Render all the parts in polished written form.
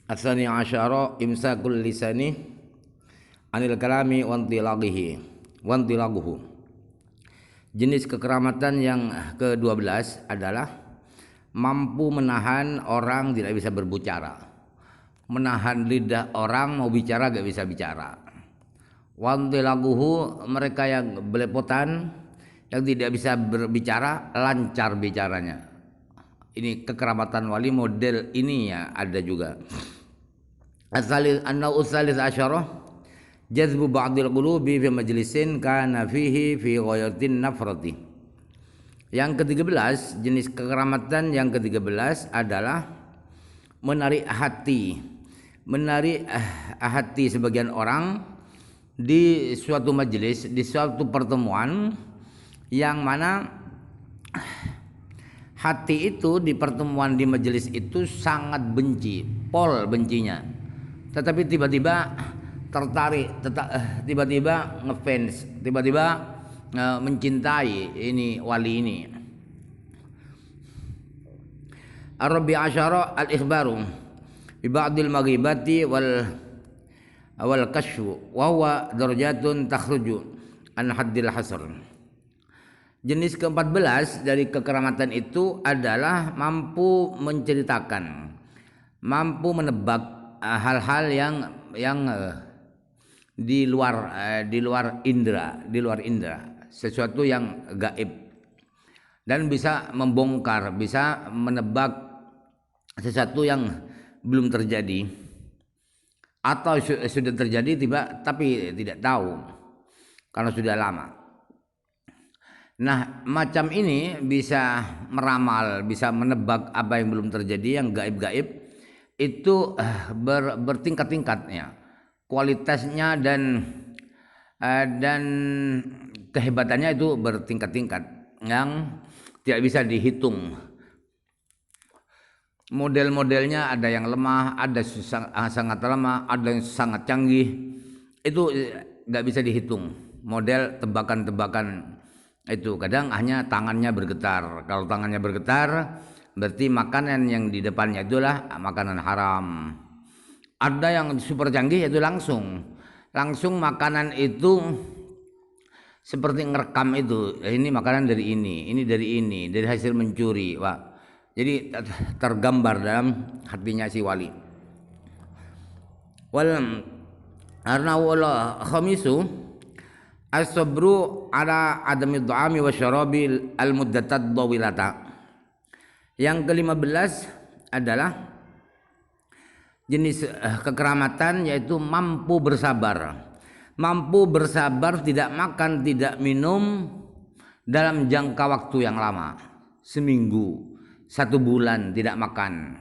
Atsani asyara imsakul lisani anil kalami wantilaguhu. Jenis kekeramatan yang ke-12 adalah mampu menahan orang tidak bisa berbicara. Menahan lidah orang mau bicara gak bisa bicara. Wantilaguhu, mereka yang belepotan, yang tidak bisa berbicara, lancar bicaranya. Ini kekeramatan wali model ini ya ada juga. An-naw'us asyarah jazbu ba'dil qulubi fi majlisin kana fihi fi ghayatin nafrati. Yang ke-13, jenis kekeramatan yang ke-13 adalah menarik hati. Menarik hati sebagian orang di suatu majelis, di suatu pertemuan yang mana hati itu di pertemuan di majelis itu sangat benci, pol bencinya. Tetapi tiba-tiba tertarik, tiba-tiba ngefans, tiba-tiba mencintai ini wali ini. Ar-Rabi' asyara al-ikhbaru bi ba'dil maghibati wal kashfu wa huwa darajatun takhruju an haddil hasr. Jenis ke-14 dari kekeramatan itu adalah mampu menceritakan, mampu menebak hal-hal yang di luar indera, sesuatu yang gaib, dan bisa membongkar, bisa menebak sesuatu yang belum terjadi atau sudah terjadi tapi tidak tahu karena sudah lama. Nah, macam ini bisa meramal, bisa menebak apa yang belum terjadi, yang gaib-gaib itu bertingkat-tingkatnya, kualitasnya dan kehebatannya itu bertingkat-tingkat yang tidak bisa dihitung. Model-modelnya ada yang lemah, ada sangat lemah, ada yang sangat canggih. Itu nggak bisa dihitung. Model tebakan-tebakan itu kadang hanya tangannya bergetar. Kalau tangannya bergetar berarti makanan yang di depannya itulah makanan haram. Ada yang super canggih itu langsung makanan itu seperti ngerekam itu. Ini makanan dari ini dari hasil mencuri, Pak. Jadi tergambar dalam hatinya si wali. Wal arnawul khamisu as-sabru ala adami dhu'ami wa syarabi al-muddatad dhawilata. Yang ke-15 adalah jenis kekeramatan yaitu mampu bersabar. Mampu bersabar tidak makan, tidak minum dalam jangka waktu yang lama. Seminggu, 1 bulan tidak makan.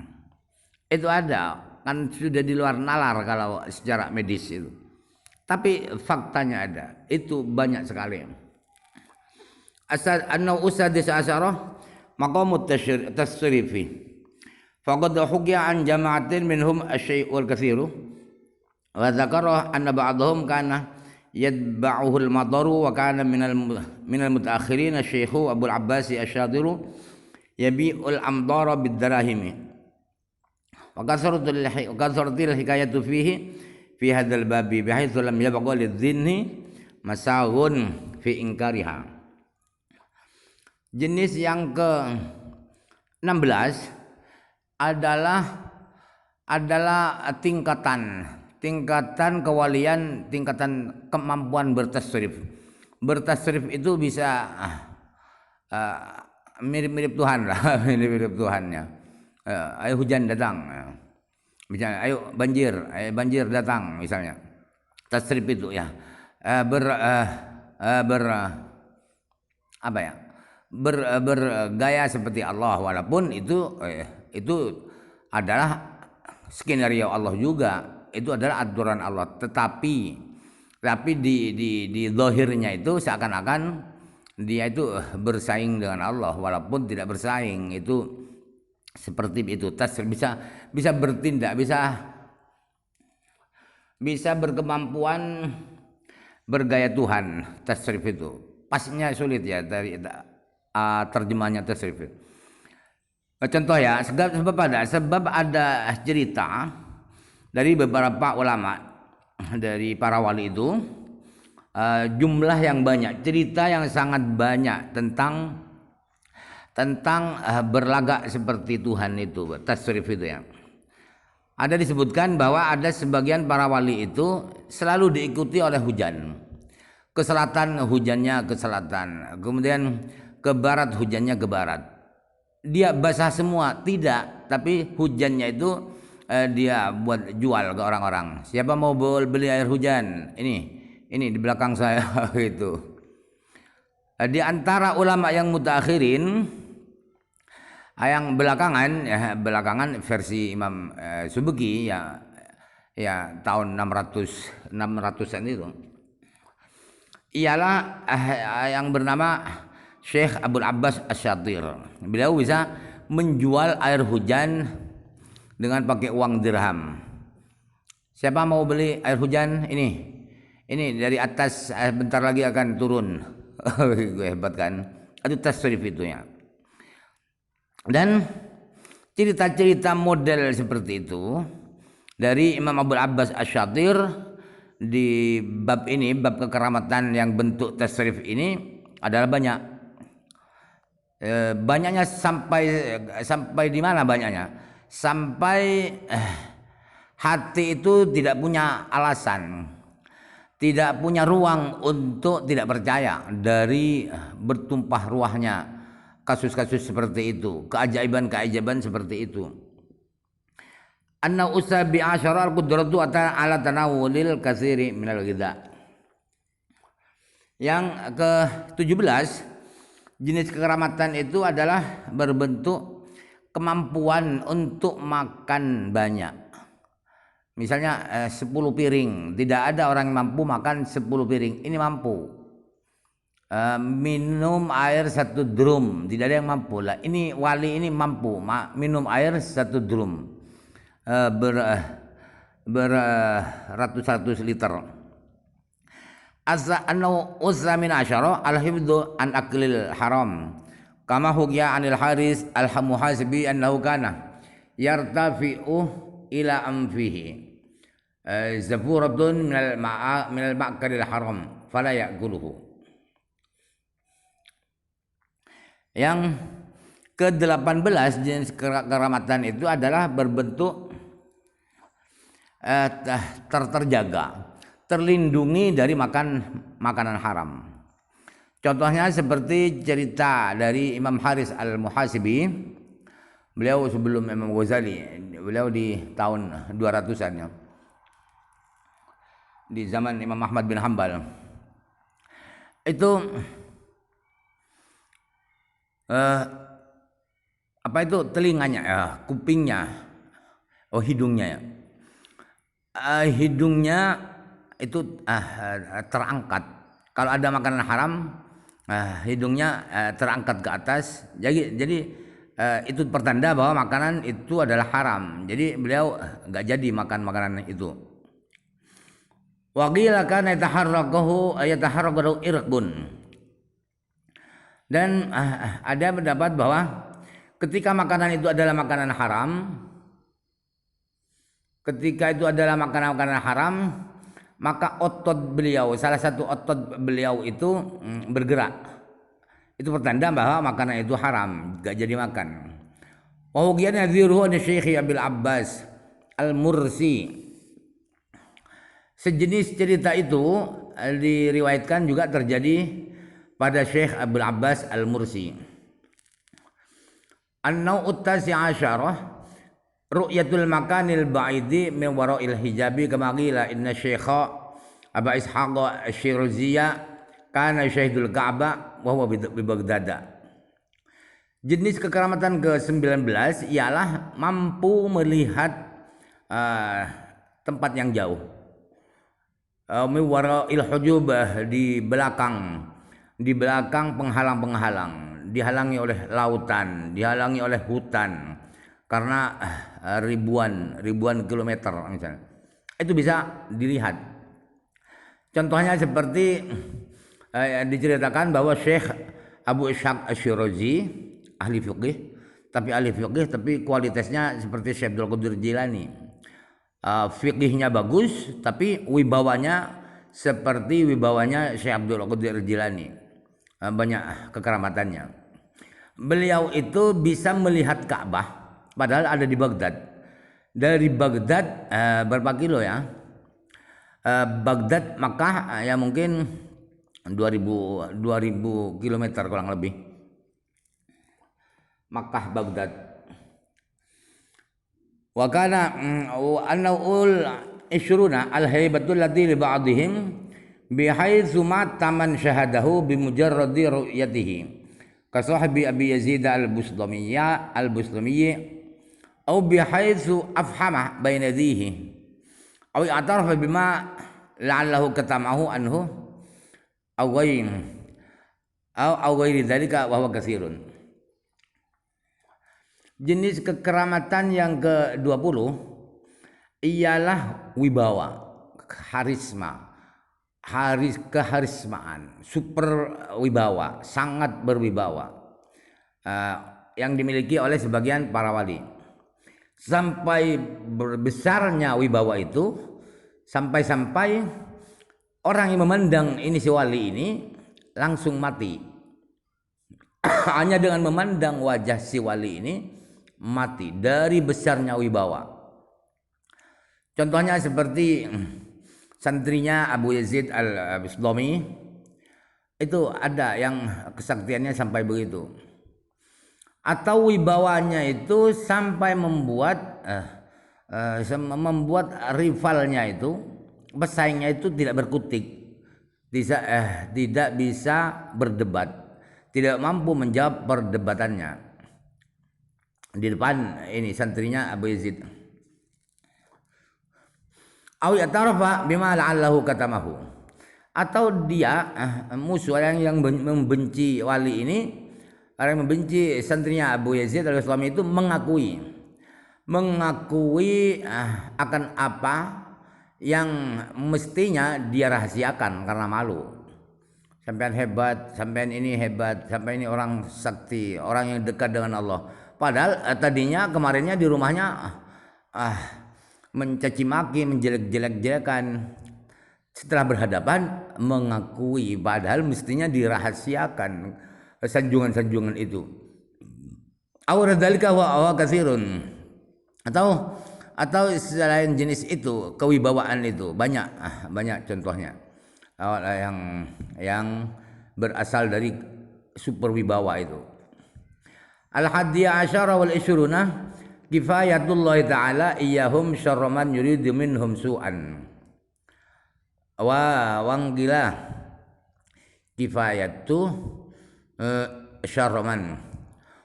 Itu ada, kan sudah di luar nalar kalau secara medis itu. Tapi faktanya ada, itu banyak sekali. An-naw'us asyarah maqamut tasrifi. Faqad hukiya an jama'atin minhum asy-syai'ul katsiru wa dzakara anna ba'dahum kana yatba'uhu al-madaru wa kana minal mutaakhirin asy-syaikhu Abul Abbas asy-Syadhiru yabi'ul amdara bid-darahimi. Wa kasratul hikayatu fihi fi hadzal babi bihaitsu lam yabqa lidzinni masaghun fi inkariha. Jenis yang ke-16 adalah tingkatan kewalian, tingkatan kemampuan bertasrif. Bertasrif itu bisa mirip-mirip Tuhan lah, mirip-mirip Tuhannya. Ayo hujan datang. Misalnya, ayo banjir datang misalnya. Tasrif itu ya. Bergaya seperti Allah, walaupun itu adalah skenario Allah juga, itu adalah aturan Allah, tetapi di zahirnya itu seakan-akan dia itu bersaing dengan Allah, walaupun tidak bersaing. Itu seperti itu. Bisa bertindak, bisa berkemampuan bergaya Tuhan. Tasrif itu pastinya sulit ya dari terjemahnya tasrif. Contoh ya, sebab ada cerita dari beberapa ulama dari para wali itu, jumlah yang banyak, cerita yang sangat banyak tentang berlagak seperti Tuhan itu, tasrif itu ya. Ada disebutkan bahwa ada sebagian para wali itu selalu diikuti oleh hujan. Ke selatan hujannya ke selatan, kemudian ke barat hujannya ke barat. Dia basah semua, tidak, tapi hujannya itu dia buat jual ke orang-orang. Siapa mau beli air hujan? Ini di belakang saya gitu. Di antara ulama yang mutakhirin, yang belakangan versi Imam Subki ya tahun 600-an itu, ialah yang bernama Syekh Abdul Abbas Asy-Syatir. Beliau bisa menjual air hujan dengan pakai uang dirham. Siapa mau beli air hujan? Ini dari atas, bentar lagi akan turun. Hebat kan? Itu tasrif itu ya. Dan cerita-cerita model seperti itu dari Imam Abdul Abbas Asy-Syatir di bab ini, bab kekeramatan yang bentuk tasrif ini adalah banyak. Banyaknya sampai di mana banyaknya? Sampai hati itu tidak punya alasan, tidak punya ruang untuk tidak percaya dari bertumpah ruahnya kasus-kasus seperti itu, keajaiban-keajaiban seperti itu. Anna usabi asyara al-qudratu ala tanawulil katsiri minal ghidha. Yang ke-17, jenis kekeramatan itu adalah berbentuk kemampuan untuk makan banyak. Misalnya 10 piring, tidak ada orang yang mampu makan 10 piring, ini mampu. Minum air 1 drum, tidak ada yang mampu lah. Ini wali ini mampu minum air 1 drum, beratus-ratus liter. Asa anau uzza min asyara al-hifdhu an aklil haram, kama hukiya anil Haris al-Muhasibi annahu kana yartafi'u ila anfihi zafuratun minal ma'karil haram fala ya'kuluhu. Yang ke-18 jenis kekeramatan itu adalah berbentuk terjaga, terlindungi dari makanan haram. Contohnya seperti cerita dari Imam Haris al-Muhasibi. Beliau sebelum Imam Ghazali, beliau di tahun 200-an ya, di zaman Imam Ahmad bin Hanbal. Itu apa itu telinganya, kupingnya, hidungnya ya. Hidungnya itu terangkat. Kalau ada makanan haram, hidungnya terangkat ke atas. Jadi itu pertanda bahwa makanan itu adalah haram. Jadi beliau nggak jadi makan makanan itu. Wa qila kana yataharraqu irqun. Dan ada pendapat bahwa ketika makanan itu adalah makanan haram, maka otot beliau, salah satu otot beliau itu bergerak. Itu pertanda bahwa makanan itu haram, gak jadi makan. Wa hukiya nadhiruhu an Syekh Abdul Abbas Al-Mursi. Sejenis cerita itu diriwayatkan juga terjadi pada Syekh Abdul Abbas Al-Mursi. An-naw'ut tasi'a asyarah ru'yatul makanil ba'idi min wara'il hijabi kama qila inna Syekha Aba Ishaq Asy-Syiroziyya kana syahidul Ka'bah wa huwa bi Baghdad. Jenis kekeramatan ke-19 ialah mampu melihat tempat yang jauh. Min wara'il hujub, di belakang penghalang-penghalang, dihalangi oleh lautan, dihalangi oleh hutan karena ribuan kilometer misalnya. Itu bisa dilihat. Contohnya seperti diceritakan bahwa Syekh Abu Ishaq Asy-Syirazi ahli fikih, tapi kualitasnya seperti Syekh Abdul Qadir Jilani. fikihnya bagus, tapi wibawanya seperti wibawanya Syekh Abdul Qadir Jilani, banyak kekeramatannya. Beliau itu bisa melihat Ka'bah padahal ada di Baghdad. Dari Baghdad berapa kilo ya? Baghdad Makkah ya mungkin 2000 kilometer kurang lebih. Makkah Baghdad. Wa kana annaul isyruna al-haibatul lati li ba'dihim bihaitsu ma taman syahadahu bi mujarradi ru'yatihi ka sahibi Abi Yazid al-Bustamiyya aw bihaitsu afhama baina yadayhi aw i'tarafa bima la'allahu katamahu anhu aw ghairi dzalika wa huwa katsirun. Jenis kekeramatan yang ke-20 ialah wibawa, keharismaan, super wibawa, sangat berwibawa, yang dimiliki oleh sebagian para wali. Sampai besarnya wibawa itu, sampai-sampai orang yang memandang ini si wali ini langsung mati. Hanya dengan memandang wajah si wali ini mati dari besarnya wibawa. Contohnya seperti santrinya Abu Yazid al-Bustami itu ada yang kesaktiannya sampai begitu. Atau wibawanya itu sampai membuat rivalnya itu, pesaingnya itu tidak berkutik, tidak bisa berdebat, tidak mampu menjawab perdebatannya di depan ini santrinya Abu Yazid. Aw yatarafa bima la'allahu katamahu, atau dia musuh yang membenci wali ini, orang yang membenci santrinya Abu Yazid al-Bustami itu mengakui akan apa yang mestinya dia rahasiakan karena malu. Sampean hebat, sampean ini hebat, sampean ini orang sakti, orang yang dekat dengan Allah. Padahal tadinya kemarinnya di rumahnya mencaci maki, menjelek-jelek-jelekan. Setelah berhadapan mengakui, padahal mestinya dirahasiakan sanjungan-sanjungan itu. Awradalika wa katsirun. Atau selain jenis itu, kewibawaan itu banyak contohnya. Yang berasal dari super wibawa itu. Al-hadiyah asyara wal isyruna kifayatullah ta'ala iyahum syarra man yuridu minhum su'an wa wanggila kifayatu syarra man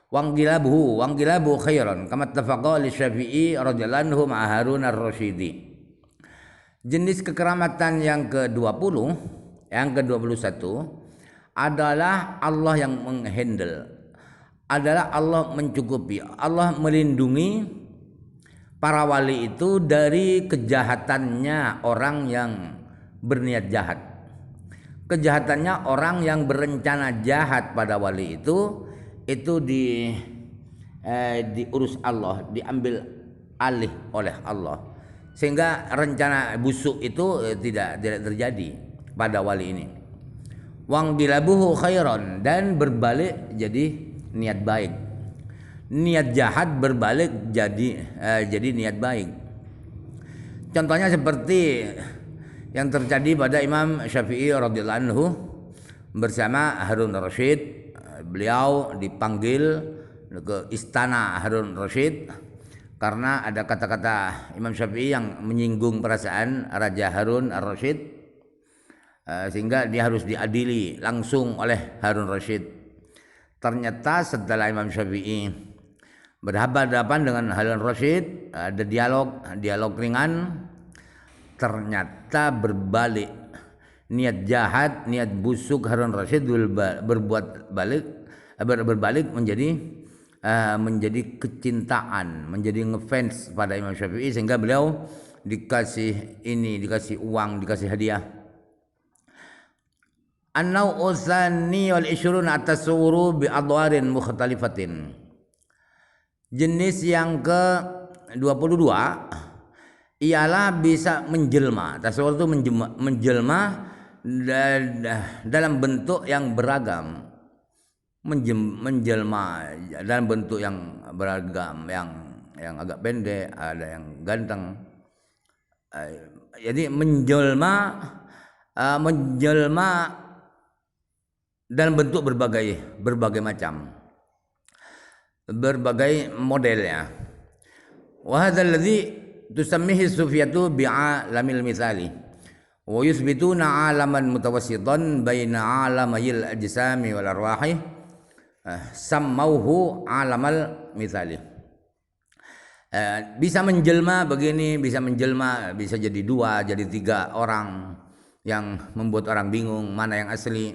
wanggilabu khairan kama tafaqa li Syafi'i radhiyallahu anhu ma Harun ar-Rasyidi. Jenis kekeramatan yang ke-20, yang ke-21 adalah Allah yang menghandle, adalah Allah mencukupi, Allah melindungi para wali itu dari kejahatannya orang yang berniat jahat. Kejahatannya orang yang berencana jahat pada wali itu diurus Allah, diambil alih oleh Allah, sehingga rencana busuk itu tidak terjadi pada wali ini. Wang bilabuhu khairan, dan berbalik jadi niat baik. Niat jahat berbalik jadi niat baik. Contohnya seperti yang terjadi pada Imam Syafi'i radhiyallahu anhu bersama Harun Rasyid. Beliau dipanggil ke istana Harun Rasyid karena ada kata-kata Imam Syafi'i yang menyinggung perasaan Raja Harun Ar-Rasyid, sehingga dia harus diadili langsung oleh Harun Rasyid. Ternyata setelah Imam Syafi'i berhadapan dengan Harun Rasyid, ada dialog ringan, ternyata berbalik. Niat jahat, niat busuk Harun Rasyid berbalik menjadi kecintaan, menjadi ngefans pada Imam Syafi'i, sehingga beliau dikasih uang, dikasih hadiah. An-naw usani wal ishrun at-tasawwuru bi adwarin mukhtalifatin. Jenis yang ke-22 ialah bisa menjelma. Tasawuf itu menjelma dalam bentuk yang beragam. Menjelma dalam bentuk yang beragam, yang agak pendek, ada yang ganteng. Jadi menjelma dalam bentuk berbagai macam, berbagai modelnya. Wa hadzal ladzi tusammihi sufiyatu bi'alamil misali wa yuthbituna 'alaman mutawassitan baina 'alamayil ajsami wal arwahi sammauhu 'alamal misali. Bisa menjelma begini, bisa menjelma, bisa jadi 2, jadi 3 orang yang membuat orang bingung mana yang asli.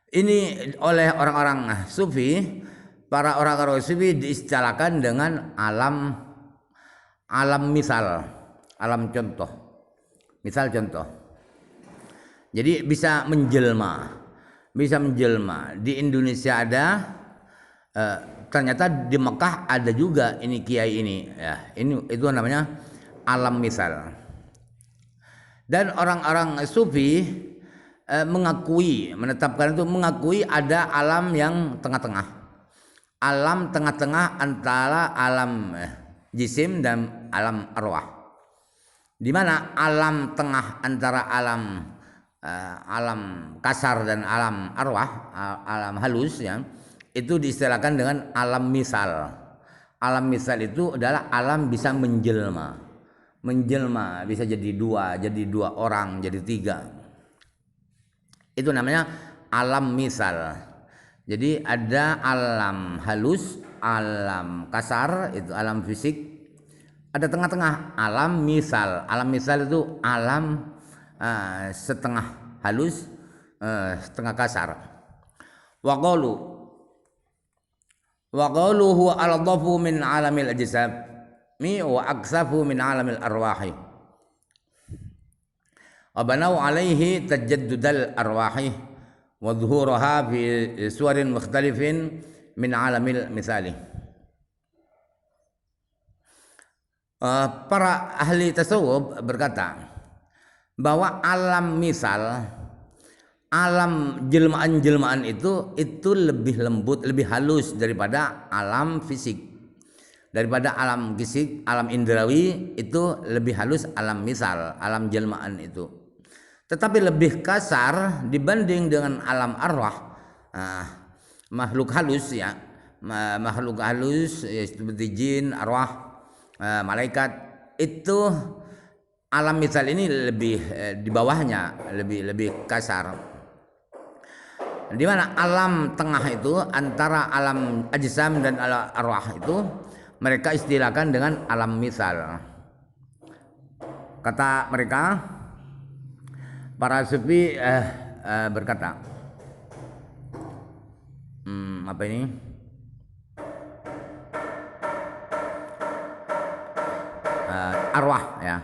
Ini oleh orang-orang sufi, para orang-orang sufi diistilahkan dengan alam misal, alam contoh. Misal contoh. Jadi bisa menjelma. Di Indonesia ada, ternyata di Mekah ada juga ini kiai ini. Ya, itu namanya alam misal. Dan orang-orang sufi menetapkan itu, mengakui ada alam yang tengah-tengah. Alam tengah-tengah antara alam jisim dan alam arwah. Di mana alam tengah antara alam kasar dan alam arwah, alam halus ya, itu diistilahkan dengan alam misal. Alam misal itu adalah alam bisa menjelma. Bisa jadi 2, jadi 2 orang, jadi 3. Itu namanya alam misal. Jadi ada alam halus, alam kasar, itu alam fisik. Ada tengah-tengah alam misal. Alam misal itu alam setengah halus, setengah kasar. Wa qalu huwa al-dhafu min alamil ajsami wa aksafu min alamil arwahi. Wa banau alaihi tajaddudal arwahi wa dhuhuraha fi suwarin mukhtalifin min alamil misali. Para ahli tasawuf berkata bahwa alam misal, alam jelmaan-jelmaan itu lebih lembut, lebih halus daripada alam fisik. Daripada alam fisik, alam indrawi itu lebih halus alam misal, alam jelmaan itu. Tetapi lebih kasar dibanding dengan alam arwah, makhluk halus ya, makhluk halus ya, seperti jin, arwah, malaikat. Itu alam misal ini lebih di bawahnya, lebih kasar. Di mana alam tengah itu antara alam ajsam dan alam arwah itu mereka istilahkan dengan alam misal. Kata mereka, para sufi berkata, apa ini? Arwah ya,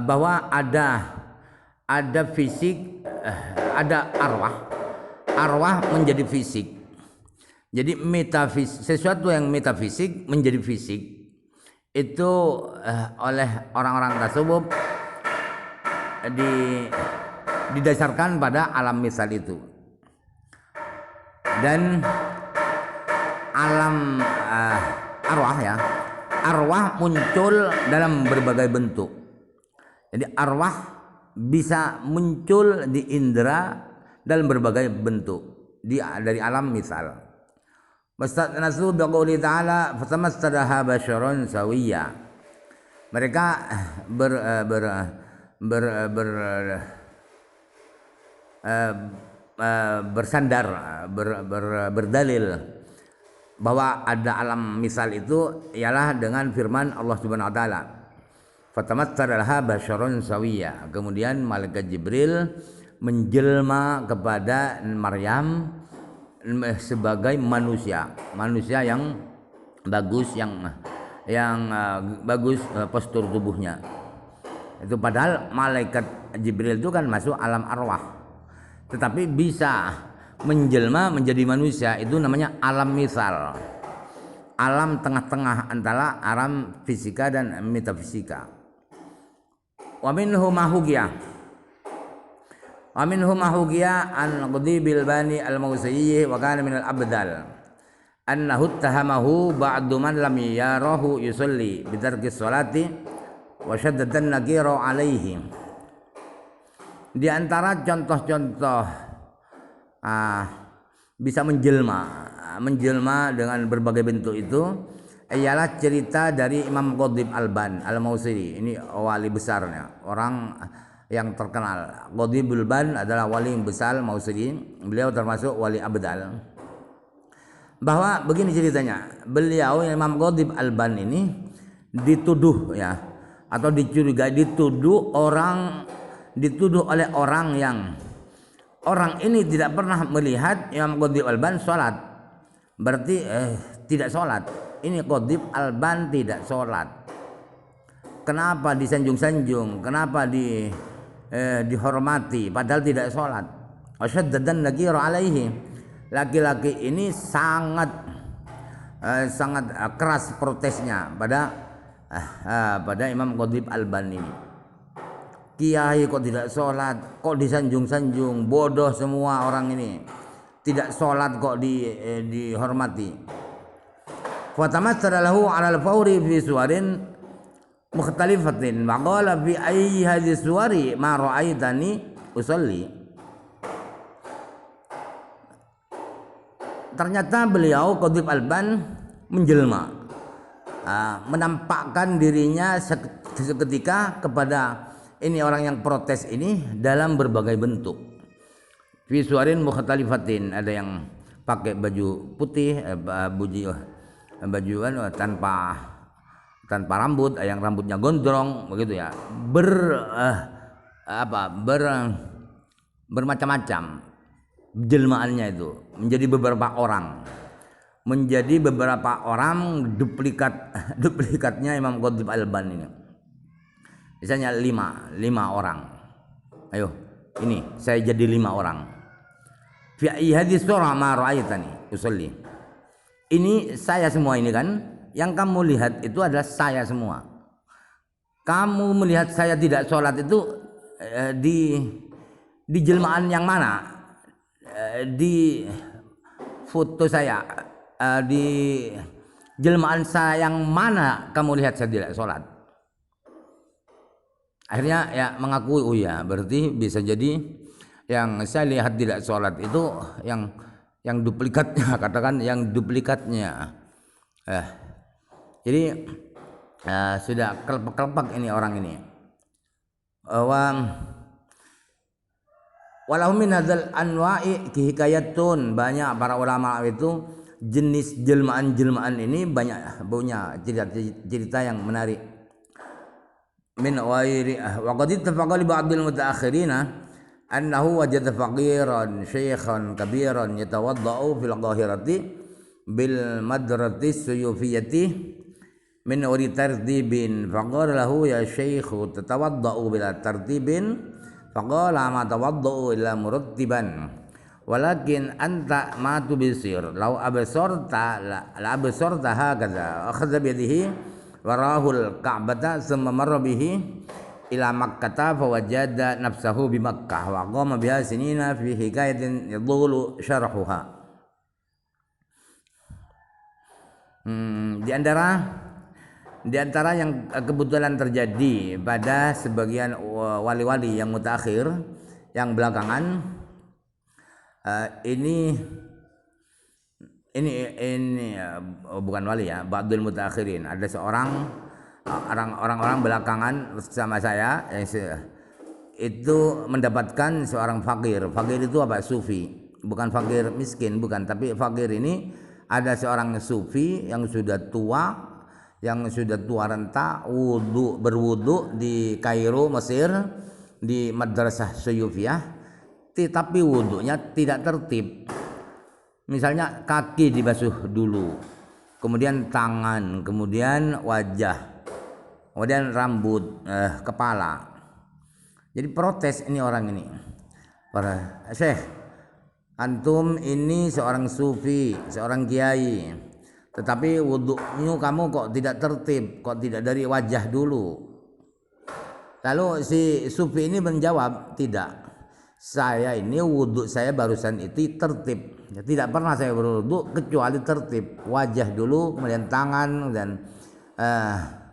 bahwa ada fisik, ada arwah menjadi fisik. Jadi metafisik, sesuatu yang metafisik menjadi fisik itu oleh orang-orang tasawuf didasarkan pada alam misal itu. Dan alam arwah ya, arwah muncul dalam berbagai bentuk. Jadi arwah bisa muncul di indera dalam berbagai bentuk dari alam misal. Wastanasu biqouli ta'ala fatamassalaha basyaron sawiyya. Mereka bersandar, berdalil bahwa ada alam misal itu ialah dengan firman Allah Subhanahu wa taala. Fatamassalaha basyaron sawiyya. Kemudian malaikat Jibril menjelma kepada Maryam sebagai manusia yang bagus, yang bagus postur tubuhnya. Itu padahal malaikat Jibril itu kan masuk alam arwah, tetapi bisa menjelma menjadi manusia. Itu namanya alam misal, alam tengah-tengah antara alam fisika dan metafisika. Wa minhu mahugiya an Qudhibil Bani al-Mausiyyi wa kana min al-abdal annahu ittahamahu ba'du man lam yarahu yusalli bitarki sholati wa shaddadan nakira alaihi. Di antara contoh-contoh bisa menjelma dengan berbagai bentuk itu ialah cerita dari Imam Qudhib Al-Ban Al-Mausili. Ini wali besarnya, orang yang terkenal. Qudhibul Ban adalah wali besar Mausili. Beliau termasuk wali abdal. Bahwa begini ceritanya, beliau Imam Qudhib Al-Ban ini dituduh ya, atau dicurigai, dituduh oleh orang yang orang ini tidak pernah melihat Imam Qudhib Al-Ban sholat. Berarti tidak sholat. Ini Qudhib Al-Ban tidak sholat. Kenapa disanjung-sanjung? Kenapa dihormati padahal tidak sholat? Wasyaddadan nakira alaihi. Laki-laki ini sangat keras protesnya pada Imam Qudhib Al-Ban ini. Kiai kok tidak sholat, kok disanjung-sanjung, bodoh semua orang ini, tidak sholat kok dihormati. Fatamatsala lahu 'ala al-fawri fi suwarin mukhtalifatin wa qala fi ayyi hadhihi suwari ma ra'aitani usolli. Ternyata beliau Qudhib Al-Ban menjelma, menampakkan dirinya seketika kepada ini orang yang protes ini dalam berbagai bentuk. Fi suwarin mukhtalifatin, ada yang pakai baju putih, baju tanpa rambut, yang rambutnya gondrong begitu ya, bermacam-macam jelmaannya itu, menjadi beberapa orang duplikatnya Imam Qudhib Al-Ban ini. Misalnya lima orang. Ayo, ini saya jadi 5 orang. Fi hadis surah ma ra'aitani usolli. Ini saya semua ini kan, yang kamu lihat itu adalah saya semua. Kamu melihat saya tidak sholat itu di jelmaan yang mana? Di foto saya, di jelmaan saya yang mana kamu lihat saya tidak sholat? Akhirnya ya mengakui, oh ya berarti bisa jadi yang saya lihat tidak sholat itu yang duplikatnya, katakan yang duplikatnya. Jadi sudah kelepek ini orang ini. Walau min hadzal anwa'i hikayatun, banyak para ulama itu jenis jelmaan-jelmaan ini banyak punya cerita yang menarik. Min ghairi wa qad ittafaqa li ba'dil mutaakhirina annahu wajada faqiran syaikhan kabiran yatawaddau fil qahirati bil madrati suyufiyati min uri tartibin faqala lahu ya syaikhu tatawaddau bila tartibin faqala ma tawaddau illa murattiban walakin anta ma tubsir law absarta la absarta hakadha akhadha bi yadihi warahul ka'bata thumma marra bihi ila Makkah fa wajada nafsahu bi Makkah wa qama biha sinina fi hikayatin yadhulu syarhuha. Di antara yang kebetulan terjadi pada sebagian wali-wali yang mutaakhir, yang belakangan, ini bukan wali ya, ba'dul mutaakhirin. Ada orang-orang belakangan bersama saya itu mendapatkan seorang fakir. Fakir itu apa? Sufi. Bukan fakir miskin, bukan, tapi fakir ini ada seorang sufi yang sudah tua renta, berwudu di Kairo, Mesir, di Madrasah Suyufiyah, tetapi wudunya tidak tertib. Misalnya kaki dibasuh dulu, kemudian tangan, kemudian wajah, kemudian rambut, kepala. Jadi protes ini orang ini. Para Syekh, antum ini seorang sufi, seorang kiai, tetapi wudunya kamu kok tidak tertib, kok tidak dari wajah dulu. Lalu si Sufi ini menjawab, tidak. Saya ini wudhu saya barusan itu tertib. Ya, tidak pernah saya berwudhu kecuali tertib. Wajah dulu, kemudian tangan, dan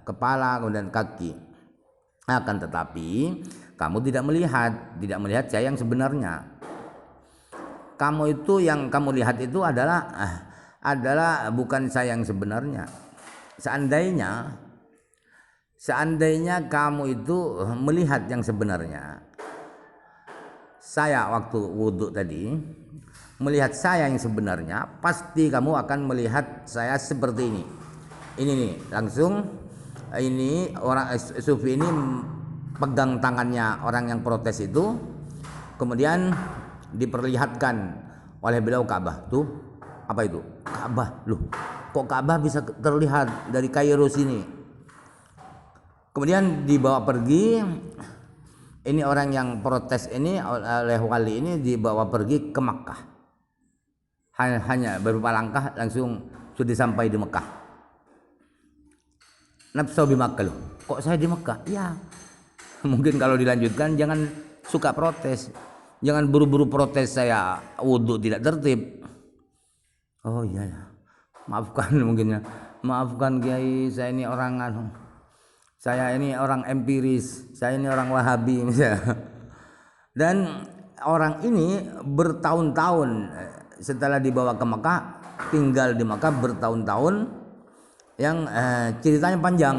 kepala, kemudian kaki. Akan tetapi kamu tidak melihat saya yang sebenarnya. Kamu itu yang kamu lihat itu adalah bukan saya yang sebenarnya. Seandainya kamu itu melihat yang sebenarnya, saya waktu wudhu tadi melihat saya yang sebenarnya, pasti kamu akan melihat saya seperti ini. Ini nih, langsung ini orang Sufi ini pegang tangannya orang yang protes itu, kemudian diperlihatkan oleh beliau Ka'bah. Tuh, apa itu? Ka'bah. Loh, kok Ka'bah bisa terlihat dari Kairo sini? Kemudian dibawa pergi, ini orang yang protes ini oleh wali ini dibawa pergi ke Makkah. Hanya beberapa langkah langsung sudah sampai di Mekah. Nafsu bi Makkah, loh. Kok saya di Mekah? Ya. Mungkin kalau dilanjutkan jangan suka protes. Jangan buru-buru protes saya wudhu tidak tertib. Oh iya ya. Maafkan mungkin ya. Maafkan Kiai, saya ini orang saya ini orang empiris, saya ini orang Wahabi misalnya. Dan orang ini bertahun-tahun setelah dibawa ke Mekah, tinggal di Mekah bertahun-tahun, yang ceritanya panjang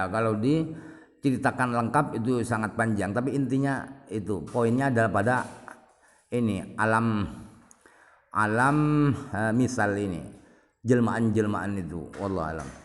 kalau diceritakan lengkap itu sangat panjang, tapi intinya itu poinnya adalah pada ini alam misal ini, jelmaan-jelmaan itu, wallahu alam.